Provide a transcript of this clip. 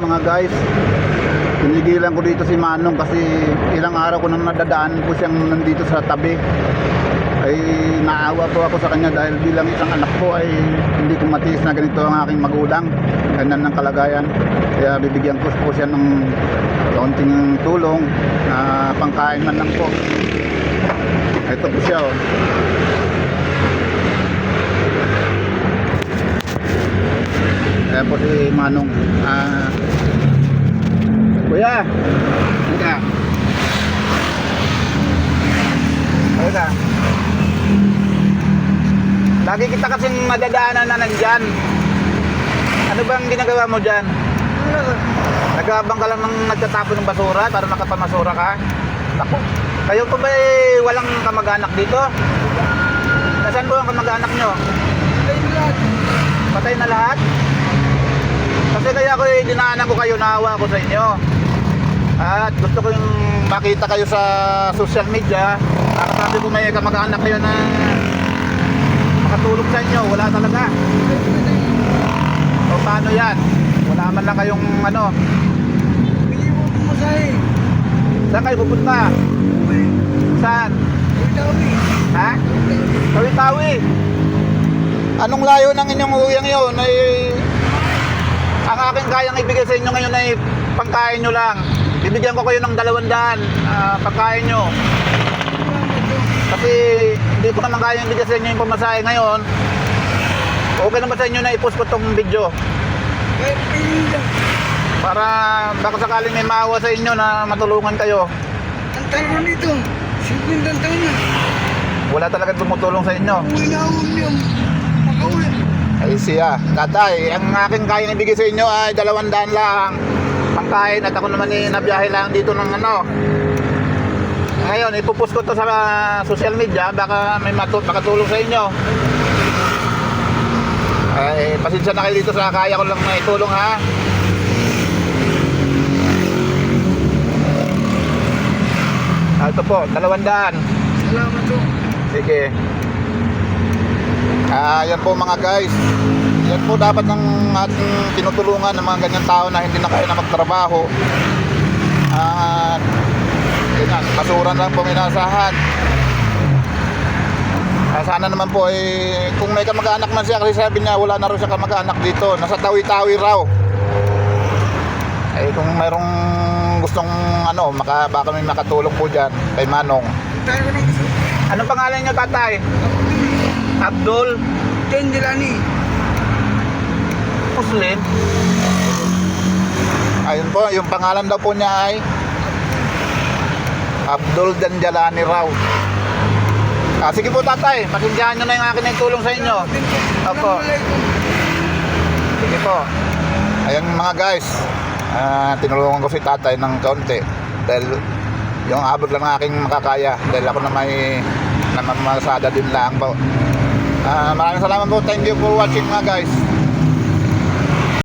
mga guys. Tinigilan ko dito si Manong kasi ilang araw ko nang nadadaan po siyang nandito sa tabi. Ay naawa po ako sa kanya dahil bilang isang anak ko ay hindi ko matiis na ganito ang aking magulang. Ganyan ng kalagayan. Kaya bibigyan ko po siya ng kaunting tulong na pangkain man lang po. Ito po siya oh. Ayan po si Manong. Kuya, halika. Halika. Lagi kita kasing madadaanan na nandyan. Ano bang ginagawa mo dyan? Nagabang ka lang ng nagtatapon ng basura para makapamasura ka? Ako. Kayo po ba walang kamag-anak dito? Nasaan po ang kamag-anak nyo? Patay na lahat? Kasi kaya ko dinaanan ko kayo, naawa ko sa inyo. At gusto ko yung makita kayo sa social media. Nakasabi ko may kamag-anak kayo na makatulog sa inyo. Wala talaga. O paano yan? Wala man lang kayong ano. Hindi mo pumasay. Saan kayo pupunta? Saan? Tawi-tawi. Ha? Tawi-tawi. Anong layo ng inyong uyang yun? Ay, ang aking kayang ibigay sa inyo ngayon ay pangkain nyo lang. Bibigyan ko kayo ng 200 pagkain nyo. Kasi hindi ko naman kayang ibigay sa inyo yung pamasahe ngayon. Okay naman sa inyo na i-post ko tong video Kahit piling lang. para baka sakaling may maawa sa inyo na matulungan kayo. Ang tayo nito, 50 taon na. Wala talagang tumutulong sa inyo. Uwi na ako niyo. Makauwi. Ay siya, tatay, ang aking kayang ibigay sa inyo ay 200 lang pangkain at ako naman nabiyahe lang dito ng ano. Ngayon, ipupost ko to sa social media, baka may makatulong sa inyo. Ay, pasensya na kayo dito sa kaya ko lang na itulong ha. Ito po, 200. Salamat po. Sige. Yan po mga guys. Yan po dapat ng ating tinutulungan ng mga ganyang tao na hindi na kaya na magtrabaho. Yan, basuran lang po minasahan. Sana naman po kung may kamag-anak man siya, kasi sabi niya wala na rin siya kamag-anak dito, nasa Tawi-Tawi raw. Kung mayroong gustong ano, baka may makatulong po dyan kay Manong. Tayo ng gusto. Anong pangalan niyo, tatay? Abdul Dendelani. Muslim. Ayun po, yung pangalan daw po niya ay Abdul Danjalani raw. Sige po tatay, pasensyahan nyo na yung akin na tulong sa inyo. Opo. Sige po. Ayun mga guys, tinulungan ko si tatay ng kaunti dahil yung abot lang ng aking makakaya dahil ako na may namamasada din lang po. Maraming salamat po. Thank you for watching mga guys.